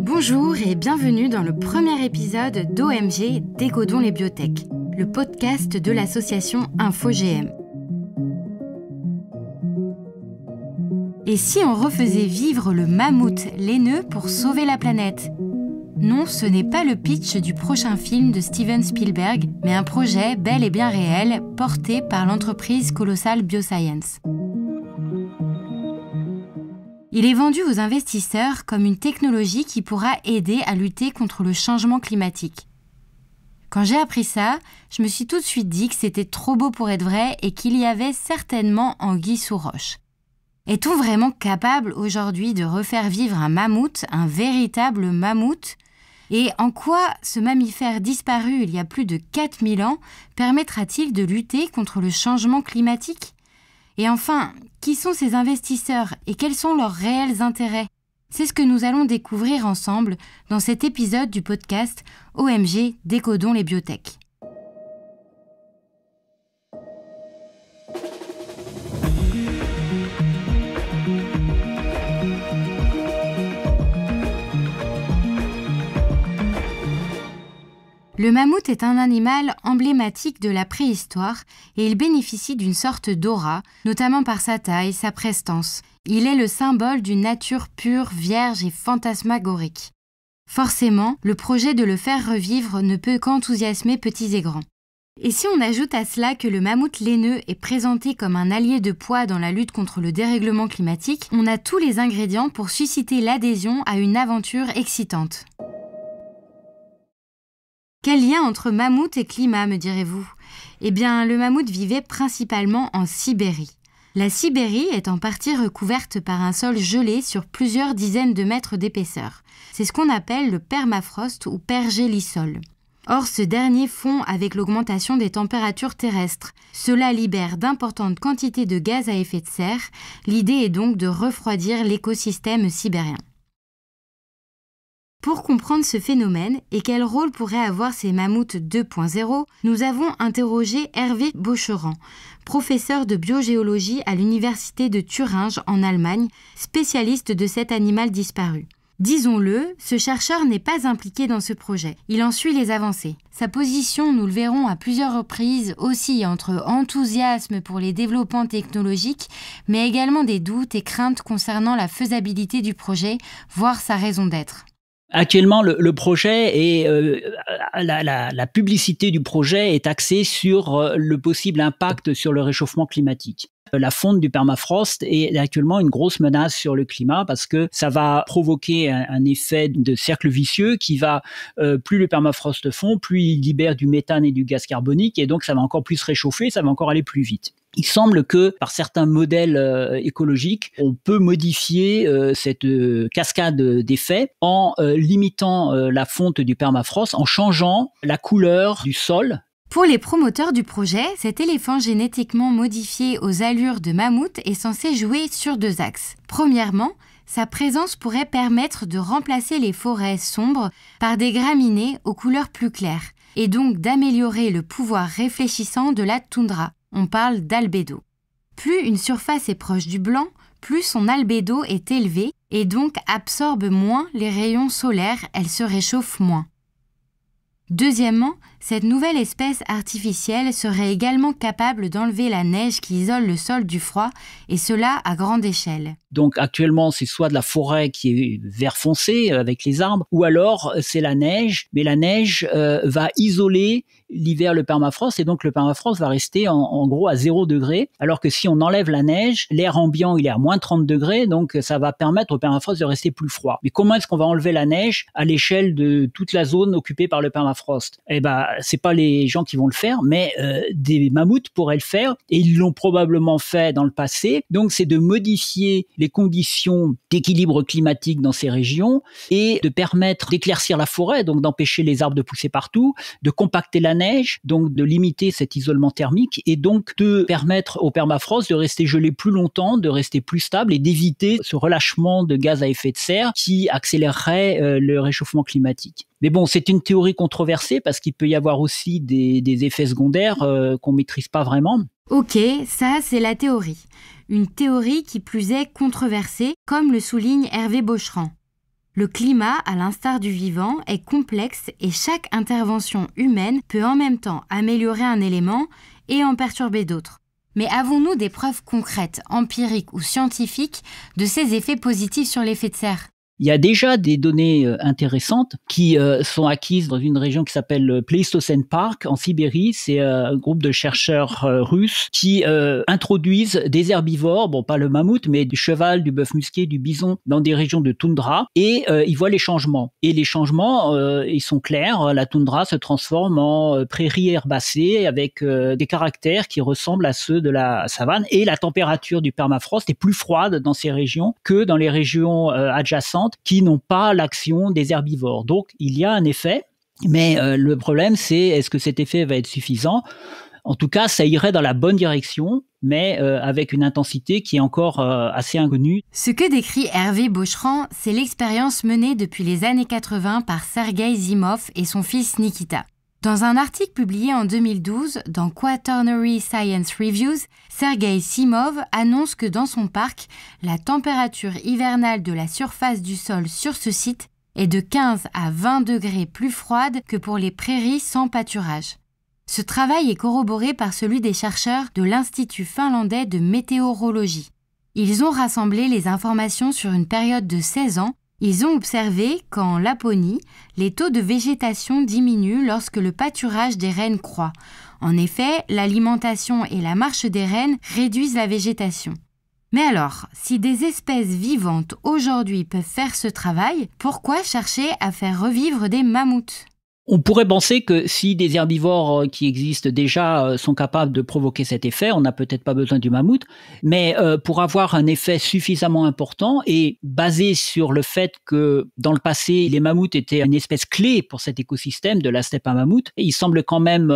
Bonjour et bienvenue dans le premier épisode d'OMG Décodons les biotech, le podcast de l'association InfoGM. Et si on refaisait vivre le mammouth laineux pour sauver la planète ? Non, ce n'est pas le pitch du prochain film de Steven Spielberg, mais un projet bel et bien réel, porté par l'entreprise colossale Bioscience. Il est vendu aux investisseurs comme une technologie qui pourra aider à lutter contre le changement climatique. Quand j'ai appris ça, je me suis tout de suite dit que c'était trop beau pour être vrai et qu'il y avait certainement anguille sous roche. Est-on vraiment capable aujourd'hui de refaire vivre un mammouth, un véritable mammouth ? Et en quoi ce mammifère disparu il y a plus de 4000 ans permettra-t-il de lutter contre le changement climatique ? Et enfin, qui sont ces investisseurs et quels sont leurs réels intérêts ? C'est ce que nous allons découvrir ensemble dans cet épisode du podcast OMG Décodons les biotech. Le mammouth est un animal emblématique de la préhistoire et il bénéficie d'une sorte d'aura, notamment par sa taille, sa prestance. Il est le symbole d'une nature pure, vierge et fantasmagorique. Forcément, le projet de le faire revivre ne peut qu'enthousiasmer petits et grands. Et si on ajoute à cela que le mammouth laineux est présenté comme un allié de poids dans la lutte contre le dérèglement climatique, on a tous les ingrédients pour susciter l'adhésion à une aventure excitante. Quel lien entre mammouth et climat, me direz-vous ? Eh bien, le mammouth vivait principalement en Sibérie. La Sibérie est en partie recouverte par un sol gelé sur plusieurs dizaines de mètres d'épaisseur. C'est ce qu'on appelle le permafrost ou pergélisol. Or, ce dernier fond avec l'augmentation des températures terrestres. Cela libère d'importantes quantités de gaz à effet de serre. L'idée est donc de refroidir l'écosystème sibérien. Pour comprendre ce phénomène et quel rôle pourraient avoir ces mammouths 2.0, nous avons interrogé Hervé Bocheran, professeur de biogéologie à l'université de Thuringe en Allemagne, spécialiste de cet animal disparu. Disons-le, ce chercheur n'est pas impliqué dans ce projet. Il en suit les avancées. Sa position, nous le verrons à plusieurs reprises, oscille entre enthousiasme pour les développements technologiques, mais également des doutes et craintes concernant la faisabilité du projet, voire sa raison d'être. Actuellement, le projet et la publicité du projet est axée sur le possible impact sur le réchauffement climatique. La fonte du permafrost est actuellement une grosse menace sur le climat parce que ça va provoquer un effet de cercle vicieux qui va, plus le permafrost fond, plus il libère du méthane et du gaz carbonique et donc ça va encore plus se réchauffer, ça va encore aller plus vite. Il semble que, par certains modèles écologiques, on peut modifier cette cascade d'effets en limitant la fonte du permafrost, en changeant la couleur du sol. Pour les promoteurs du projet, cet éléphant génétiquement modifié aux allures de mammouth est censé jouer sur deux axes. Premièrement, sa présence pourrait permettre de remplacer les forêts sombres par des graminées aux couleurs plus claires, et donc d'améliorer le pouvoir réfléchissant de la toundra. On parle d'albédo. Plus une surface est proche du blanc, plus son albédo est élevé et donc absorbe moins les rayons solaires, elle se réchauffe moins. Deuxièmement, cette nouvelle espèce artificielle serait également capable d'enlever la neige qui isole le sol du froid, et cela à grande échelle. Donc actuellement, c'est soit de la forêt qui est vert foncé avec les arbres, ou alors c'est la neige, mais la neige va isoler l'hiver le permafrost, et donc le permafrost va rester en gros à 0 degré, alors que si on enlève la neige, l'air ambiant il est à moins 30 degrés, donc ça va permettre au permafrost de rester plus froid. Mais comment est-ce qu'on va enlever la neige à l'échelle de toute la zone occupée par le permafrost ? Eh ben, c'est pas les gens qui vont le faire, mais des mammouths pourraient le faire, et ils l'ont probablement fait dans le passé. Donc c'est de modifier les conditions d'équilibre climatique dans ces régions et de permettre d'éclaircir la forêt, donc d'empêcher les arbres de pousser partout, de compacter la neige, donc de limiter cet isolement thermique et donc de permettre au permafrost de rester gelé plus longtemps, de rester plus stable et d'éviter ce relâchement de gaz à effet de serre qui accélérerait le réchauffement climatique. Mais bon, c'est une théorie controversée parce qu'il peut y avoir aussi des effets secondaires qu'on maîtrise pas vraiment. Ok, ça c'est la théorie. une théorie qui plus est controversée, comme le souligne Hervé Bocheran. Le climat, à l'instar du vivant, est complexe et chaque intervention humaine peut en même temps améliorer un élément et en perturber d'autres. Mais avons-nous des preuves concrètes, empiriques ou scientifiques de ces effets positifs sur l'effet de serre ? Il y a déjà des données intéressantes qui sont acquises dans une région qui s'appelle Pleistocène Park en Sibérie. C'est un groupe de chercheurs russes qui introduisent des herbivores, bon pas le mammouth, mais du cheval, du bœuf musqué, du bison dans des régions de toundra et ils voient les changements. Et les changements, ils sont clairs. La toundra se transforme en prairie herbacée avec des caractères qui ressemblent à ceux de la savane et la température du permafrost est plus froide dans ces régions que dans les régions adjacentes qui n'ont pas l'action des herbivores. Donc, il y a un effet, mais le problème, c'est est-ce que cet effet va être suffisant ? En tout cas, ça irait dans la bonne direction, mais avec une intensité qui est encore assez inconnue. Ce que décrit Hervé Bocheran, c'est l'expérience menée depuis les années 80 par Sergei Zimov et son fils Nikita. Dans un article publié en 2012 dans Quaternary Science Reviews, Sergei Zimov annonce que dans son parc, la température hivernale de la surface du sol sur ce site est de 15 à 20 degrés plus froide que pour les prairies sans pâturage. Ce travail est corroboré par celui des chercheurs de l'Institut finlandais de météorologie. Ils ont rassemblé les informations sur une période de 16 ans. Ils ont observé qu'en Laponie, les taux de végétation diminuent lorsque le pâturage des rennes croît. En effet, l'alimentation et la marche des rennes réduisent la végétation. Mais alors, si des espèces vivantes aujourd'hui peuvent faire ce travail, pourquoi chercher à faire revivre des mammouths ? On pourrait penser que si des herbivores qui existent déjà sont capables de provoquer cet effet, on n'a peut-être pas besoin du mammouth, mais pour avoir un effet suffisamment important et basé sur le fait que dans le passé, les mammouths étaient une espèce clé pour cet écosystème de la steppe à mammouth, il semble quand même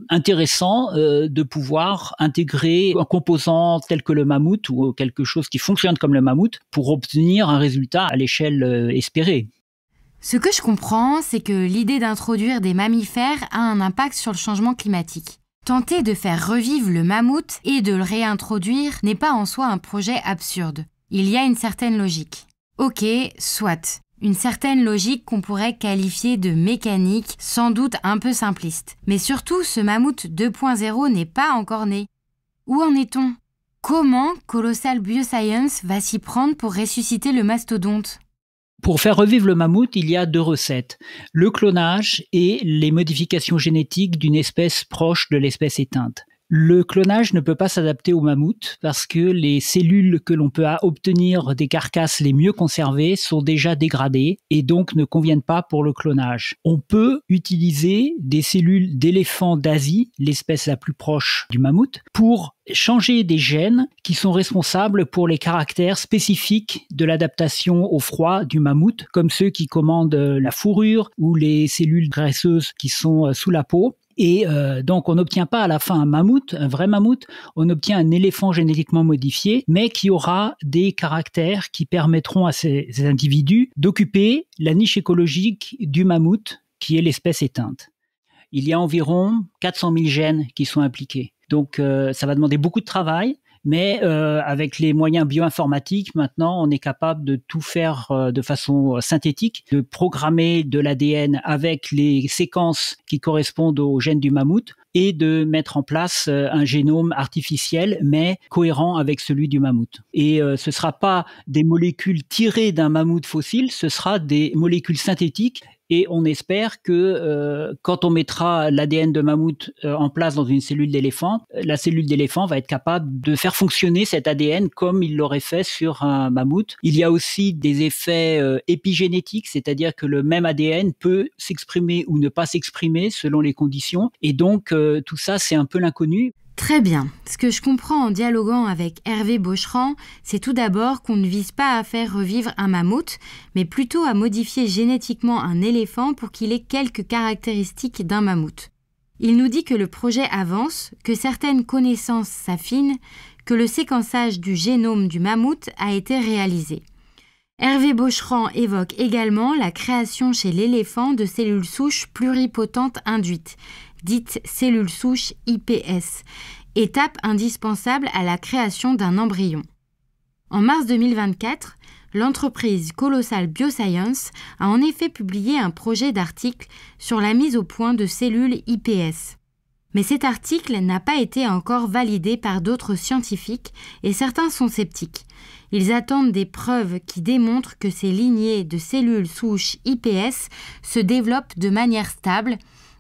intéressant de pouvoir intégrer un composant tel que le mammouth ou quelque chose qui fonctionne comme le mammouth pour obtenir un résultat à l'échelle espérée. Ce que je comprends, c'est que l'idée d'introduire des mammifères a un impact sur le changement climatique. Tenter de faire revivre le mammouth et de le réintroduire n'est pas en soi un projet absurde. Il y a une certaine logique. Ok, soit. Une certaine logique qu'on pourrait qualifier de mécanique, sans doute un peu simpliste. Mais surtout, ce mammouth 2.0 n'est pas encore né. Où en est-on ? Comment Colossal Bioscience va s'y prendre pour ressusciter le mastodonte ? Pour faire revivre le mammouth, il y a deux recettes, le clonage et les modifications génétiques d'une espèce proche de l'espèce éteinte. Le clonage ne peut pas s'adapter au mammouth parce que les cellules que l'on peut obtenir des carcasses les mieux conservées sont déjà dégradées et donc ne conviennent pas pour le clonage. On peut utiliser des cellules d'éléphant d'Asie, l'espèce la plus proche du mammouth, pour changer des gènes qui sont responsables pour les caractères spécifiques de l'adaptation au froid du mammouth, comme ceux qui commandent la fourrure ou les cellules graisseuses qui sont sous la peau. Et donc, on n'obtient pas à la fin un mammouth, un vrai mammouth, on obtient un éléphant génétiquement modifié, mais qui aura des caractères qui permettront à ces individus d'occuper la niche écologique du mammouth, qui est l'espèce éteinte. Il y a environ 400 000 gènes qui sont impliqués. Donc, ça va demander beaucoup de travail. Mais avec les moyens bioinformatiques, maintenant, on est capable de tout faire de façon synthétique, de programmer de l'ADN avec les séquences qui correspondent aux gènes du mammouth et de mettre en place un génome artificiel, mais cohérent avec celui du mammouth. Et ce ne sera pas des molécules tirées d'un mammouth fossile, ce sera des molécules synthétiques. Et on espère que quand on mettra l'ADN de mammouth en place dans une cellule d'éléphant, la cellule d'éléphant va être capable de faire fonctionner cet ADN comme il l'aurait fait sur un mammouth. Il y a aussi des effets épigénétiques, c'est-à-dire que le même ADN peut s'exprimer ou ne pas s'exprimer selon les conditions. Et donc, tout ça, c'est un peu l'inconnu. Très bien. Ce que je comprends en dialoguant avec Hervé Bocheran, c'est tout d'abord qu'on ne vise pas à faire revivre un mammouth, mais plutôt à modifier génétiquement un éléphant pour qu'il ait quelques caractéristiques d'un mammouth. Il nous dit que le projet avance, que certaines connaissances s'affinent, que le séquençage du génome du mammouth a été réalisé. Hervé Bocheran évoque également la création chez l'éléphant de cellules souches pluripotentes induites, dites cellules souches iPS. étape indispensable à la création d'un embryon. En mars 2024, l'entreprise Colossal Bioscience a en effet publié un projet d'article sur la mise au point de cellules iPS. Mais cet article n'a pas été encore validé par d'autres scientifiques et certains sont sceptiques. Ils attendent des preuves qui démontrent que ces lignées de cellules souches iPS se développent de manière stable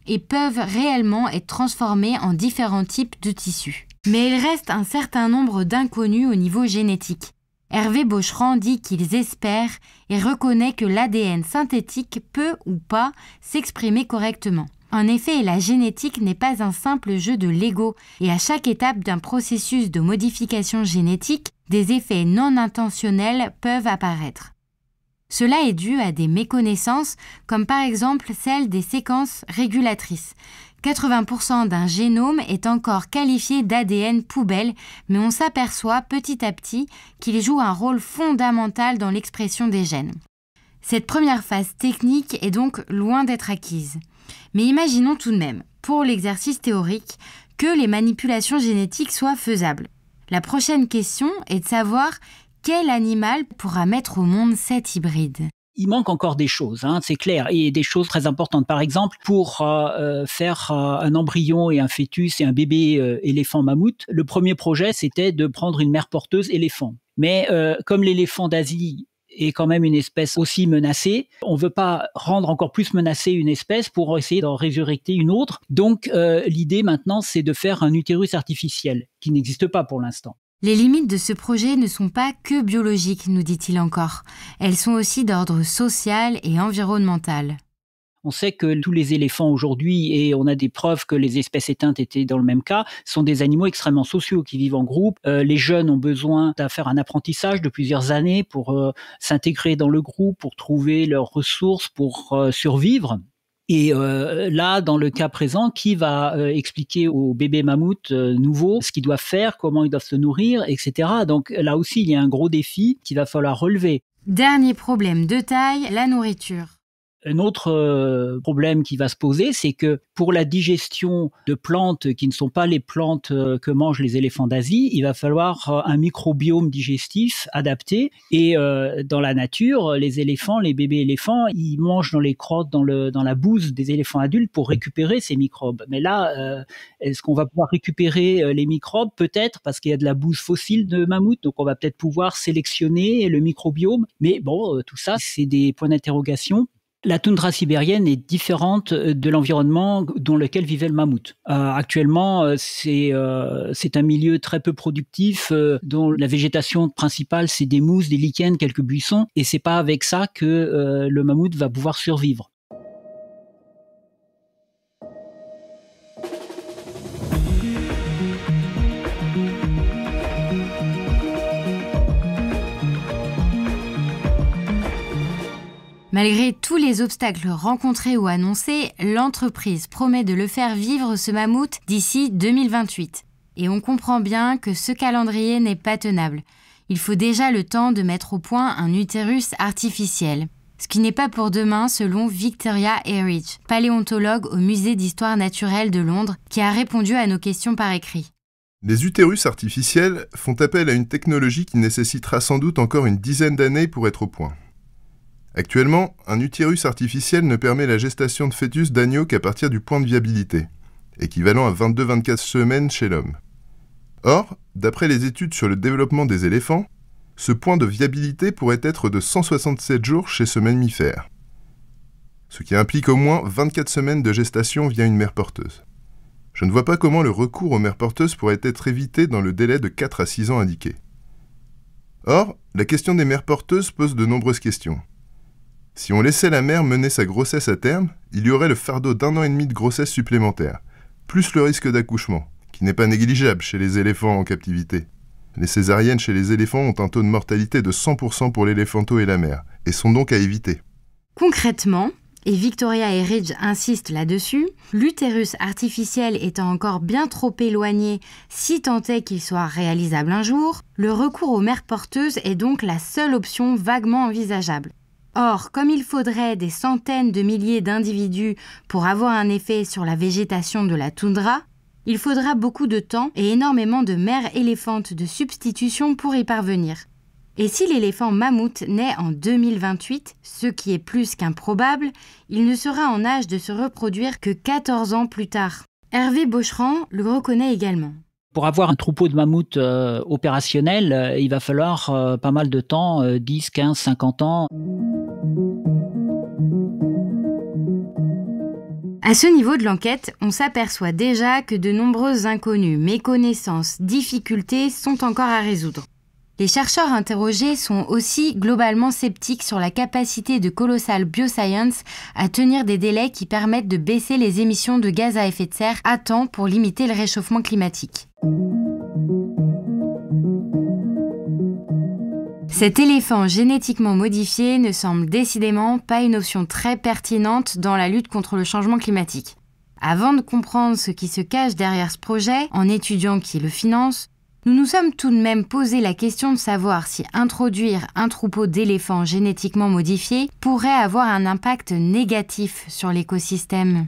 et peuvent réellement être transformées en différents types de tissus. Mais il reste un certain nombre d'inconnus au niveau génétique. Hervé Bocheran dit qu'ils espèrent et reconnaît que l'ADN synthétique peut ou pas s'exprimer correctement. En effet, la génétique n'est pas un simple jeu de Lego et à chaque étape d'un processus de modification génétique, des effets non intentionnels peuvent apparaître. Cela est dû à des méconnaissances comme par exemple celle des séquences régulatrices. 80% d'un génome est encore qualifié d'ADN poubelle, mais on s'aperçoit petit à petit qu'il joue un rôle fondamental dans l'expression des gènes. Cette première phase technique est donc loin d'être acquise. Mais imaginons tout de même, pour l'exercice théorique, que les manipulations génétiques soient faisables. La prochaine question est de savoir quel animal pourra mettre au monde cet hybride. Il manque encore des choses, c'est clair, et des choses très importantes. Par exemple, pour faire un embryon et un fœtus et un bébé éléphant mammouth, le premier projet, c'était de prendre une mère porteuse éléphant. Mais comme l'éléphant d'Asie est quand même une espèce aussi menacée, on ne veut pas rendre encore plus menacée une espèce pour essayer d'en résurrecter une autre. Donc l'idée maintenant, c'est de faire un utérus artificiel, qui n'existe pas pour l'instant. Les limites de ce projet ne sont pas que biologiques, nous dit-il encore. Elles sont aussi d'ordre social et environnemental. On sait que tous les éléphants aujourd'hui, et on a des preuves que les espèces éteintes étaient dans le même cas, sont des animaux extrêmement sociaux qui vivent en groupe. Les jeunes ont besoin de faire un apprentissage de plusieurs années pour s'intégrer dans le groupe, pour trouver leurs ressources, pour survivre. Et là, dans le cas présent, qui va expliquer aux bébés mammouths nouveaux ce qu'ils doivent faire, comment ils doivent se nourrir, etc. Donc là aussi, il y a un gros défi qu'il va falloir relever. Dernier problème de taille, la nourriture. Un autre problème qui va se poser, c'est que pour la digestion de plantes qui ne sont pas les plantes que mangent les éléphants d'Asie, il va falloir un microbiome digestif adapté. Et dans la nature, les éléphants, les bébés éléphants, ils mangent dans les crottes, dans la bouse des éléphants adultes pour récupérer ces microbes. Mais là, est-ce qu'on va pouvoir récupérer les microbes? Peut-être, parce qu'il y a de la bouse fossile de mammouth, donc on va peut-être pouvoir sélectionner le microbiome. Mais bon, tout ça, c'est des points d'interrogation. La toundra sibérienne est différente de l'environnement dans lequel vivait le mammouth. Actuellement, c'est un milieu très peu productif dont la végétation principale, c'est des mousses, des lichens, quelques buissons, et c'est pas avec ça que le mammouth va pouvoir survivre. Malgré tous les obstacles rencontrés ou annoncés, l'entreprise promet de le faire vivre ce mammouth d'ici 2028. Et on comprend bien que ce calendrier n'est pas tenable. Il faut déjà le temps de mettre au point un utérus artificiel. Ce qui n'est pas pour demain selon Victoria Eridge, paléontologue au Musée d'histoire naturelle de Londres, qui a répondu à nos questions par écrit. Les utérus artificiels font appel à une technologie qui nécessitera sans doute encore une dizaine d'années pour être au point. Actuellement, un utérus artificiel ne permet la gestation de fœtus d'agneau qu'à partir du point de viabilité, équivalent à 22-24 semaines chez l'homme. Or, d'après les études sur le développement des éléphants, ce point de viabilité pourrait être de 167 jours chez ce mammifère, ce qui implique au moins 24 semaines de gestation via une mère porteuse. Je ne vois pas comment le recours aux mères porteuses pourrait être évité dans le délai de 4 à 6 ans indiqué. Or, la question des mères porteuses pose de nombreuses questions. Si on laissait la mère mener sa grossesse à terme, il y aurait le fardeau d'1 an et demi de grossesse supplémentaire, plus le risque d'accouchement, qui n'est pas négligeable chez les éléphants en captivité. Les césariennes chez les éléphants ont un taux de mortalité de 100% pour l'éléphanto et la mère, et sont donc à éviter. Concrètement, et Victoria Eridge insiste là-dessus, l'utérus artificiel étant encore bien trop éloigné si tant est qu'il soit réalisable un jour, le recours aux mères porteuses est donc la seule option vaguement envisageable. Or, comme il faudrait des centaines de milliers d'individus pour avoir un effet sur la végétation de la toundra, Il faudra beaucoup de temps et énormément de mères éléphantes de substitution pour y parvenir. Et si l'éléphant mammouth naît en 2028, ce qui est plus qu'improbable, il ne sera en âge de se reproduire que 14 ans plus tard. Hervé Bocheran le reconnaît également. Pour avoir un troupeau de mammouths opérationnel, il va falloir pas mal de temps, 10, 15, 50 ans. À ce niveau de l'enquête, on s'aperçoit déjà que de nombreuses inconnues, méconnaissances, difficultés sont encore à résoudre. Les chercheurs interrogés sont aussi globalement sceptiques sur la capacité de Colossal Bioscience à tenir des délais qui permettent de baisser les émissions de gaz à effet de serre à temps pour limiter le réchauffement climatique. Cet éléphant génétiquement modifié ne semble décidément pas une option très pertinente dans la lutte contre le changement climatique. Avant de comprendre ce qui se cache derrière ce projet, en étudiant qui le finance, nous nous sommes tout de même posé la question de savoir si introduire un troupeau d'éléphants génétiquement modifiés pourrait avoir un impact négatif sur l'écosystème.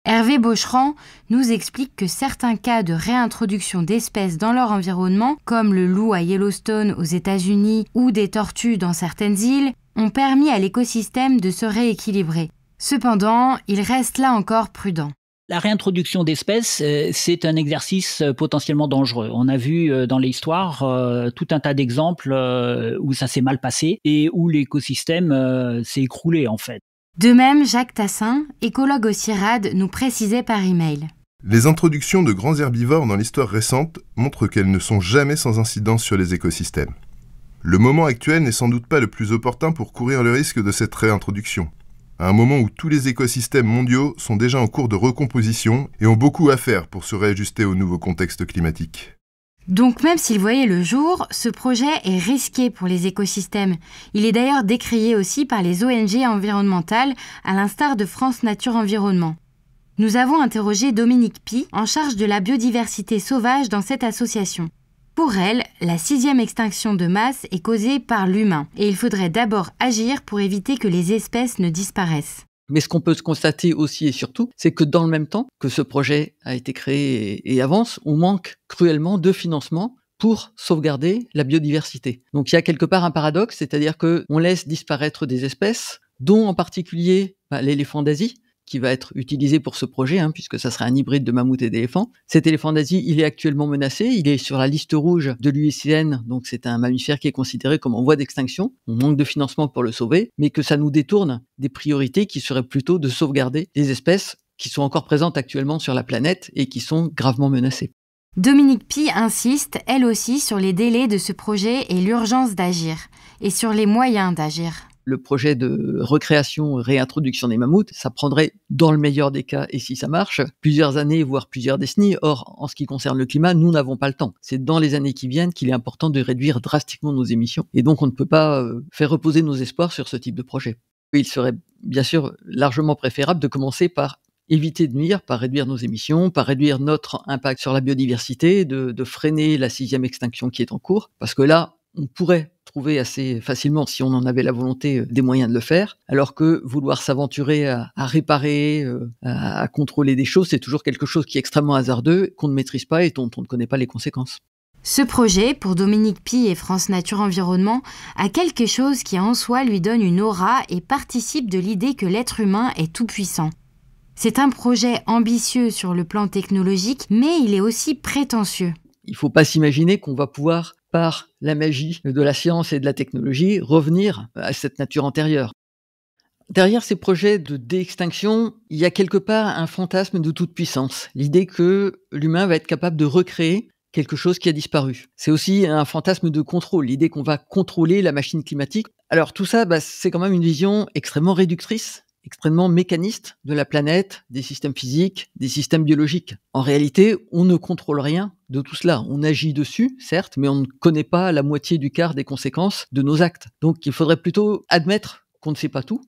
Hervé Bocheran nous explique que certains cas de réintroduction d'espèces dans leur environnement, comme le loup à Yellowstone aux États-Unis ou des tortues dans certaines îles, ont permis à l'écosystème de se rééquilibrer. Cependant, il reste là encore prudent. La réintroduction d'espèces, c'est un exercice potentiellement dangereux. On a vu dans l'histoire tout un tas d'exemples où ça s'est mal passé et où l'écosystème s'est écroulé en fait. De même, Jacques Tassin, écologue au CIRAD, nous précisait par email. Les introductions de grands herbivores dans l'histoire récente montrent qu'elles ne sont jamais sans incidence sur les écosystèmes. Le moment actuel n'est sans doute pas le plus opportun pour courir le risque de cette réintroduction. À un moment où tous les écosystèmes mondiaux sont déjà en cours de recomposition et ont beaucoup à faire pour se réajuster au nouveau contexte climatique. Donc même s'il voyait le jour, ce projet est risqué pour les écosystèmes. Il est d'ailleurs décrié aussi par les ONG environnementales, à l'instar de France Nature Environnement. Nous avons interrogé Dominique Pi, en charge de la biodiversité sauvage dans cette association. Pour elle, la 6e extinction de masse est causée par l'humain et il faudrait d'abord agir pour éviter que les espèces ne disparaissent. Mais ce qu'on peut se constater aussi et surtout, c'est que dans le même temps que ce projet a été créé et avance, on manque cruellement de financement pour sauvegarder la biodiversité. Donc il y a quelque part un paradoxe, c'est-à-dire qu'on laisse disparaître des espèces, dont en particulier l'éléphant d'Asie, qui va être utilisé pour ce projet, puisque ça sera un hybride de mammouth et d'éléphant. Cet éléphant d'Asie, il est actuellement menacé, il est sur la liste rouge de l'UICN, donc c'est un mammifère qui est considéré comme en voie d'extinction. On manque de financement pour le sauver, mais que ça nous détourne des priorités qui seraient plutôt de sauvegarder les espèces qui sont encore présentes actuellement sur la planète et qui sont gravement menacées. Dominique Pi insiste, elle aussi, sur les délais de ce projet et l'urgence d'agir, et sur les moyens d'agir. Le projet de recréation, réintroduction des mammouths, ça prendrait, dans le meilleur des cas, et si ça marche, plusieurs années, voire plusieurs décennies. Or, en ce qui concerne le climat, nous n'avons pas le temps. C'est dans les années qui viennent qu'il est important de réduire drastiquement nos émissions. Et donc, on ne peut pas faire reposer nos espoirs sur ce type de projet. Il serait bien sûr largement préférable de commencer par éviter de nuire, par réduire nos émissions, par réduire notre impact sur la biodiversité, de freiner la 6e extinction qui est en cours. Parce que là, on pourrait trouver assez facilement, si on en avait la volonté, des moyens de le faire, alors que vouloir s'aventurer à réparer, à contrôler des choses, c'est toujours quelque chose qui est extrêmement hasardeux, qu'on ne maîtrise pas et dont on ne connaît pas les conséquences. Ce projet, pour Dominique Pi et France Nature Environnement, a quelque chose qui en soi lui donne une aura et participe de l'idée que l'être humain est tout-puissant. C'est un projet ambitieux sur le plan technologique, mais il est aussi prétentieux. Il ne faut pas s'imaginer qu'on va pouvoir, par la magie de la science et de la technologie, revenir à cette nature antérieure. Derrière ces projets de déextinction, il y a quelque part un fantasme de toute puissance, l'idée que l'humain va être capable de recréer quelque chose qui a disparu. C'est aussi un fantasme de contrôle, l'idée qu'on va contrôler la machine climatique. Alors tout ça, c'est quand même une vision extrêmement réductrice, extrêmement mécaniste de la planète, des systèmes physiques, des systèmes biologiques. En réalité, on ne contrôle rien de tout cela. On agit dessus, certes, mais on ne connaît pas la moitié du quart des conséquences de nos actes. Donc il faudrait plutôt admettre qu'on ne sait pas tout.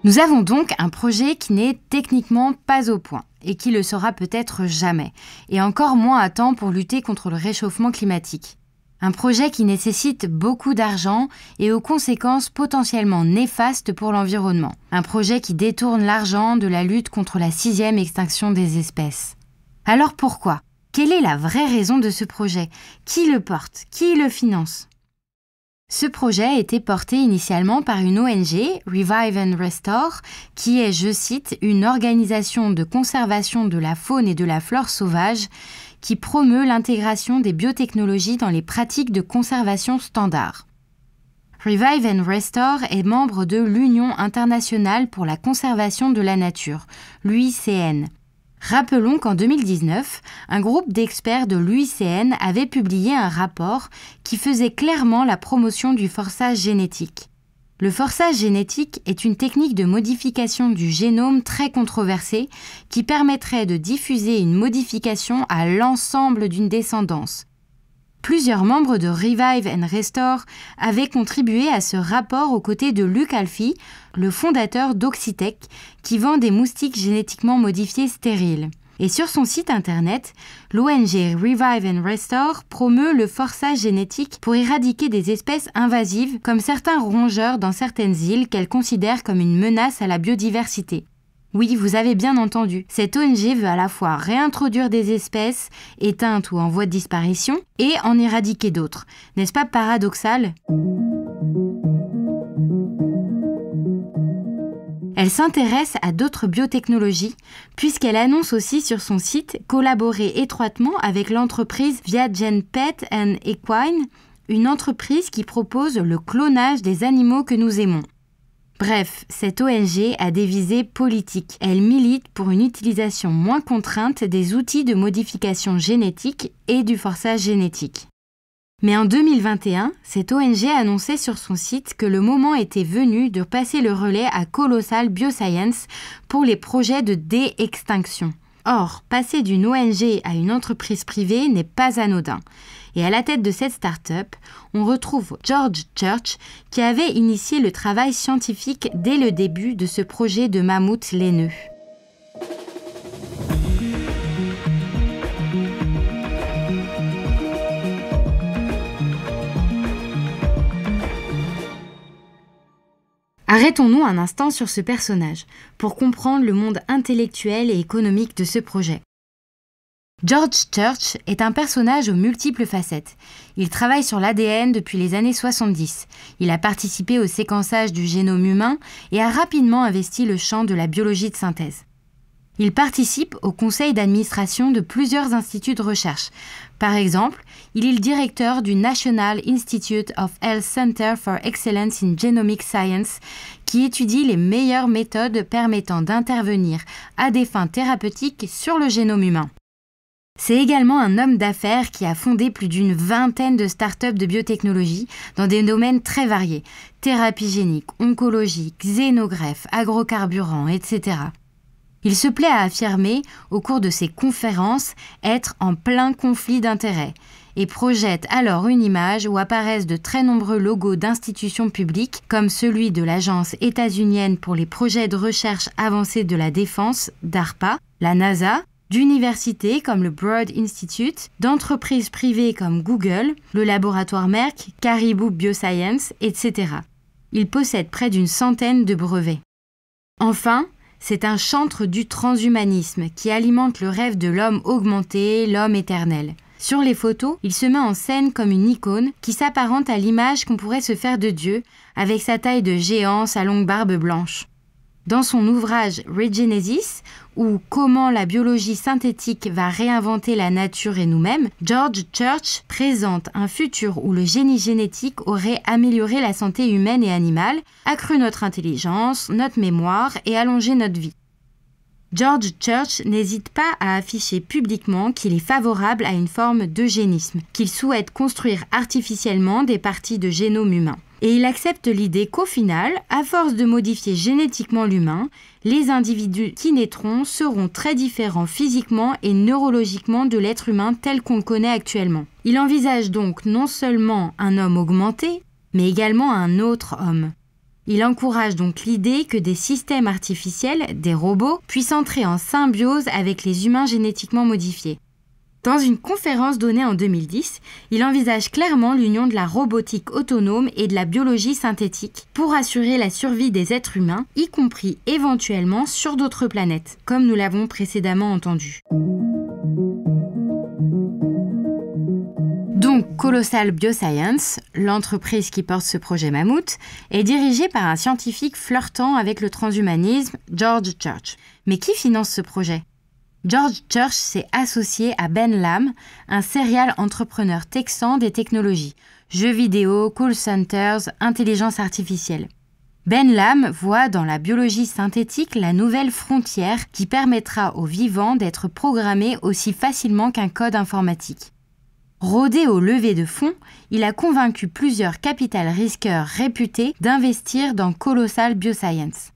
Nous avons donc un projet qui n'est techniquement pas au point et qui le sera peut-être jamais, et encore moins à temps pour lutter contre le réchauffement climatique. Un projet qui nécessite beaucoup d'argent et aux conséquences potentiellement néfastes pour l'environnement. Un projet qui détourne l'argent de la lutte contre la 6e extinction des espèces. Alors pourquoi ? Quelle est la vraie raison de ce projet ? Qui le porte ? Qui le finance ? Ce projet a été porté initialement par une ONG, Revive and Restore, qui est, je cite, une organisation de conservation de la faune et de la flore sauvage qui promeut l'intégration des biotechnologies dans les pratiques de conservation standards. Revive and Restore est membre de l'Union internationale pour la conservation de la nature, l'UICN. Rappelons qu'en 2019, un groupe d'experts de l'UICN avait publié un rapport qui faisait clairement la promotion du forçage génétique. Le forçage génétique est une technique de modification du génome très controversée qui permettrait de diffuser une modification à l'ensemble d'une descendance. Plusieurs membres de Revive and Restore avaient contribué à ce rapport aux côtés de Luc Alfi, le fondateur d'Oxitec, qui vend des moustiques génétiquement modifiés stériles. Et sur son site internet, l'ONG Revive and Restore promeut le forçage génétique pour éradiquer des espèces invasives comme certains rongeurs dans certaines îles qu'elle considère comme une menace à la biodiversité. Oui, vous avez bien entendu, cette ONG veut à la fois réintroduire des espèces éteintes ou en voie de disparition et en éradiquer d'autres. N'est-ce pas paradoxal ? Elle s'intéresse à d'autres biotechnologies puisqu'elle annonce aussi sur son site collaborer étroitement avec l'entreprise Viagen Pet and Equine, une entreprise qui propose le clonage des animaux que nous aimons. Bref, cette ONG a des visées politiques. Elle milite pour une utilisation moins contrainte des outils de modification génétique et du forçage génétique. Mais en 2021, cette ONG annonçait sur son site que le moment était venu de passer le relais à Colossal Bioscience pour les projets de dé-extinction. Or, passer d'une ONG à une entreprise privée n'est pas anodin. Et à la tête de cette start-up, on retrouve George Church qui avait initié le travail scientifique dès le début de ce projet de mammouth laineux. Arrêtons-nous un instant sur ce personnage pour comprendre le monde intellectuel et économique de ce projet. George Church est un personnage aux multiples facettes. Il travaille sur l'ADN depuis les années 70. Il a participé au séquençage du génome humain et a rapidement investi le champ de la biologie de synthèse. Il participe au conseil d'administration de plusieurs instituts de recherche. Par exemple, il est le directeur du National Institute of Health Center for Excellence in Genomic Science, qui étudie les meilleures méthodes permettant d'intervenir à des fins thérapeutiques sur le génome humain. C'est également un homme d'affaires qui a fondé plus d'une vingtaine de startups de biotechnologie dans des domaines très variés, thérapie génique, oncologie, xénogreffe, agrocarburants, etc. Il se plaît à affirmer, au cours de ses conférences, être en plein conflit d'intérêts et projette alors une image où apparaissent de très nombreux logos d'institutions publiques comme celui de l'Agence états-unienne pour les projets de recherche avancée de la défense, DARPA, la NASA, d'universités comme le Broad Institute, d'entreprises privées comme Google, le laboratoire Merck, Caribou Bioscience, etc. Il possède près d'une centaine de brevets. Enfin, c'est un chantre du transhumanisme qui alimente le rêve de l'homme augmenté, l'homme éternel. Sur les photos, il se met en scène comme une icône qui s'apparente à l'image qu'on pourrait se faire de Dieu, avec sa taille de géant, sa longue barbe blanche. Dans son ouvrage Regenesis, ou Comment la biologie synthétique va réinventer la nature et nous-mêmes, George Church présente un futur où le génie génétique aurait amélioré la santé humaine et animale, accru notre intelligence, notre mémoire et allongé notre vie. George Church n'hésite pas à afficher publiquement qu'il est favorable à une forme d'eugénisme, qu'il souhaite construire artificiellement des parties de génome humain. Et il accepte l'idée qu'au final, à force de modifier génétiquement l'humain, les individus qui naîtront seront très différents physiquement et neurologiquement de l'être humain tel qu'on le connaît actuellement. Il envisage donc non seulement un homme augmenté, mais également un autre homme. Il encourage donc l'idée que des systèmes artificiels, des robots, puissent entrer en symbiose avec les humains génétiquement modifiés. Dans une conférence donnée en 2010, il envisage clairement l'union de la robotique autonome et de la biologie synthétique pour assurer la survie des êtres humains, y compris éventuellement sur d'autres planètes, comme nous l'avons précédemment entendu. Donc, Colossal Bioscience, l'entreprise qui porte ce projet Mammouth, est dirigée par un scientifique flirtant avec le transhumanisme, George Church. Mais qui finance ce projet ? George Church s'est associé à Ben Lamb, un serial entrepreneur texan des technologies, jeux vidéo, call centers, intelligence artificielle. Ben Lamb voit dans la biologie synthétique la nouvelle frontière qui permettra aux vivants d'être programmés aussi facilement qu'un code informatique. Rodé au lever de fonds, il a convaincu plusieurs capital risqueurs réputés d'investir dans Colossal Bioscience.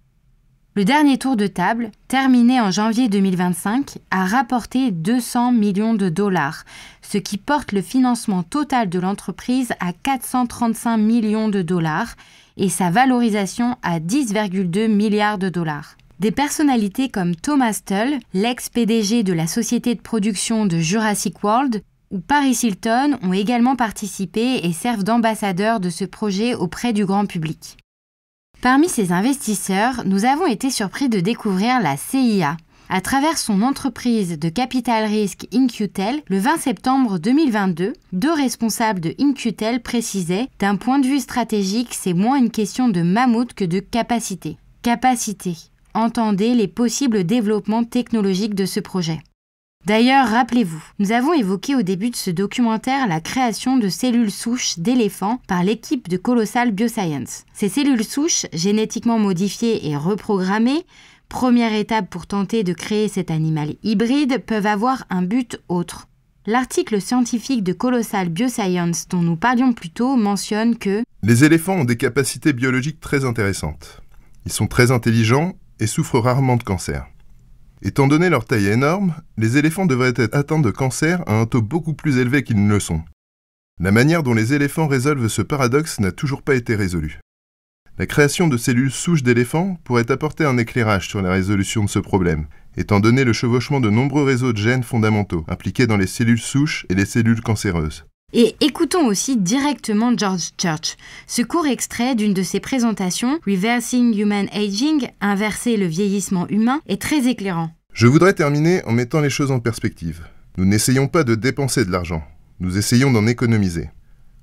Le dernier tour de table, terminé en janvier 2025, a rapporté 200 millions de dollars, ce qui porte le financement total de l'entreprise à 435 millions de dollars et sa valorisation à 10,2 milliards de dollars. Des personnalités comme Thomas Tull, l'ex-PDG de la société de production de Jurassic World, ou Paris Hilton ont également participé et servent d'ambassadeurs de ce projet auprès du grand public. Parmi ces investisseurs, nous avons été surpris de découvrir la CIA. À travers son entreprise de capital risque In-Q-Tel, le 20 septembre 2022, deux responsables de In-Q-Tel précisaient « D'un point de vue stratégique, c'est moins une question de mammouth que de capacité. » Capacité. Entendez les possibles développements technologiques de ce projet. D'ailleurs, rappelez-vous, nous avons évoqué au début de ce documentaire la création de cellules souches d'éléphants par l'équipe de Colossal Bioscience. Ces cellules souches, génétiquement modifiées et reprogrammées, première étape pour tenter de créer cet animal hybride, peuvent avoir un but autre. L'article scientifique de Colossal Bioscience dont nous parlions plus tôt mentionne que les éléphants ont des capacités biologiques très intéressantes. Ils sont très intelligents et souffrent rarement de cancer. Étant donné leur taille énorme, les éléphants devraient être atteints de cancer à un taux beaucoup plus élevé qu'ils ne le sont. La manière dont les éléphants résolvent ce paradoxe n'a toujours pas été résolue. La création de cellules souches d'éléphants pourrait apporter un éclairage sur la résolution de ce problème, étant donné le chevauchement de nombreux réseaux de gènes fondamentaux impliqués dans les cellules souches et les cellules cancéreuses. Et écoutons aussi directement George Church. Ce court extrait d'une de ses présentations, Reversing Human Aging, inverser le vieillissement humain, est très éclairant. Je voudrais terminer en mettant les choses en perspective. Nous n'essayons pas de dépenser de l'argent, nous essayons d'en économiser.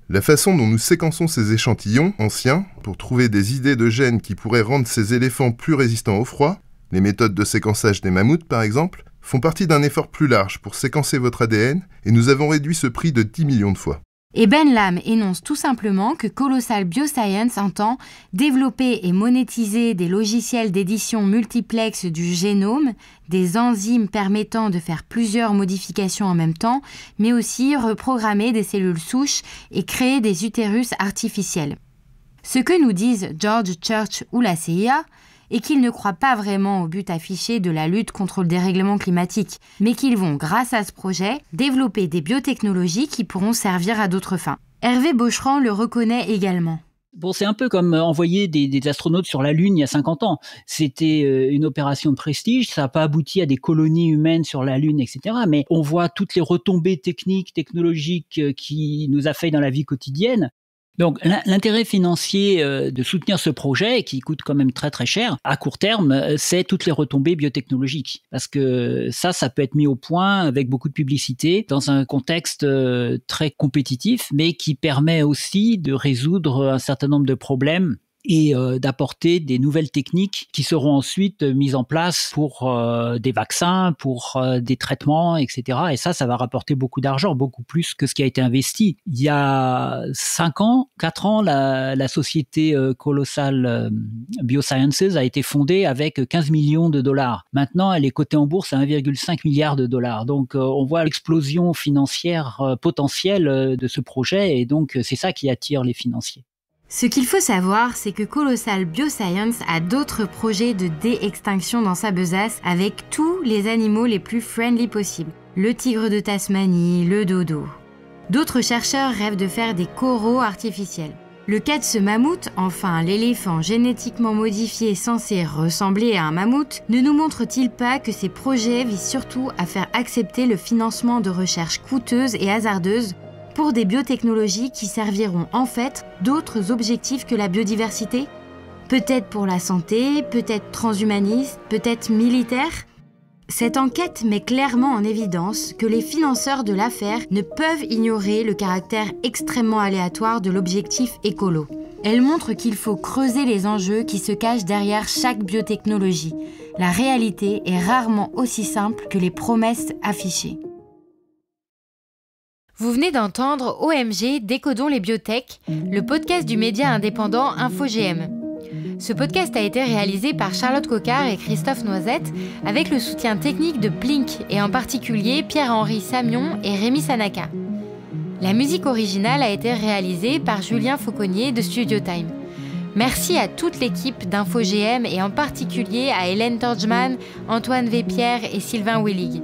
La façon dont nous séquençons ces échantillons anciens pour trouver des idées de gènes qui pourraient rendre ces éléphants plus résistants au froid, les méthodes de séquençage des mammouths par exemple, font partie d'un effort plus large pour séquencer votre ADN et nous avons réduit ce prix de 10 millions de fois. Et Ben Lamb énonce tout simplement que Colossal Bioscience entend développer et monétiser des logiciels d'édition multiplex du génome, des enzymes permettant de faire plusieurs modifications en même temps, mais aussi reprogrammer des cellules souches et créer des utérus artificiels. Ce que nous disent George Church ou la CIA, et qu'ils ne croient pas vraiment au but affiché de la lutte contre le dérèglement climatique, mais qu'ils vont, grâce à ce projet, développer des biotechnologies qui pourront servir à d'autres fins. Hervé Bocheran le reconnaît également. Bon, c'est un peu comme envoyer des astronautes sur la Lune il y a 50 ans. C'était une opération de prestige, ça n'a pas abouti à des colonies humaines sur la Lune, etc. Mais on voit toutes les retombées techniques, technologiques qui nous affectent dans la vie quotidienne. Donc l'intérêt financier de soutenir ce projet, qui coûte quand même très très cher, à court terme, c'est toutes les retombées biotechnologiques. Parce que ça peut être mis au point avec beaucoup de publicité, dans un contexte très compétitif, mais qui permet aussi de résoudre un certain nombre de problèmes et d'apporter des nouvelles techniques qui seront ensuite mises en place pour des vaccins, pour des traitements, etc. Et ça va rapporter beaucoup d'argent, beaucoup plus que ce qui a été investi. Il y a 4 ans, la société Colossal Biosciences a été fondée avec 15 millions de dollars. Maintenant, elle est cotée en bourse à 1,5 milliard de dollars. Donc, on voit l'explosion financière potentielle de ce projet et donc c'est ça qui attire les financiers. Ce qu'il faut savoir, c'est que Colossal Bioscience a d'autres projets de dé-extinction dans sa besace avec tous les animaux les plus friendly possibles. Le tigre de Tasmanie, le dodo. D'autres chercheurs rêvent de faire des coraux artificiels. Le cas de ce mammouth, enfin l'éléphant génétiquement modifié censé ressembler à un mammouth, ne nous montre-t-il pas que ces projets visent surtout à faire accepter le financement de recherches coûteuses et hasardeuses pour des biotechnologies qui serviront en fait d'autres objectifs que la biodiversité ? Peut-être pour la santé, peut-être transhumaniste, peut-être militaire ? Cette enquête met clairement en évidence que les financeurs de l'affaire ne peuvent ignorer le caractère extrêmement aléatoire de l'objectif écolo. Elle montre qu'il faut creuser les enjeux qui se cachent derrière chaque biotechnologie. La réalité est rarement aussi simple que les promesses affichées. Vous venez d'entendre OMG Décodons les biotech, le podcast du média indépendant InfoGM. Ce podcast a été réalisé par Charlotte Coquart et Christophe Noisette avec le soutien technique de Blink et en particulier Pierre-Henri Samion et Rémi Sanaka. La musique originale a été réalisée par Julien Fauconnier de Studio Time. Merci à toute l'équipe d'InfoGM et en particulier à Hélène Torgman, Antoine Vépierre et Sylvain Willig.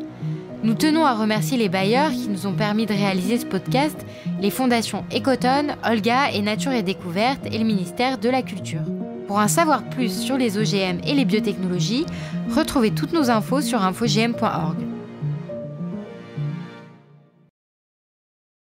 Nous tenons à remercier les bailleurs qui nous ont permis de réaliser ce podcast, les fondations Ecotone, Olga et Nature et Découverte et le ministère de la Culture. Pour en savoir plus sur les OGM et les biotechnologies, retrouvez toutes nos infos sur infogm.org.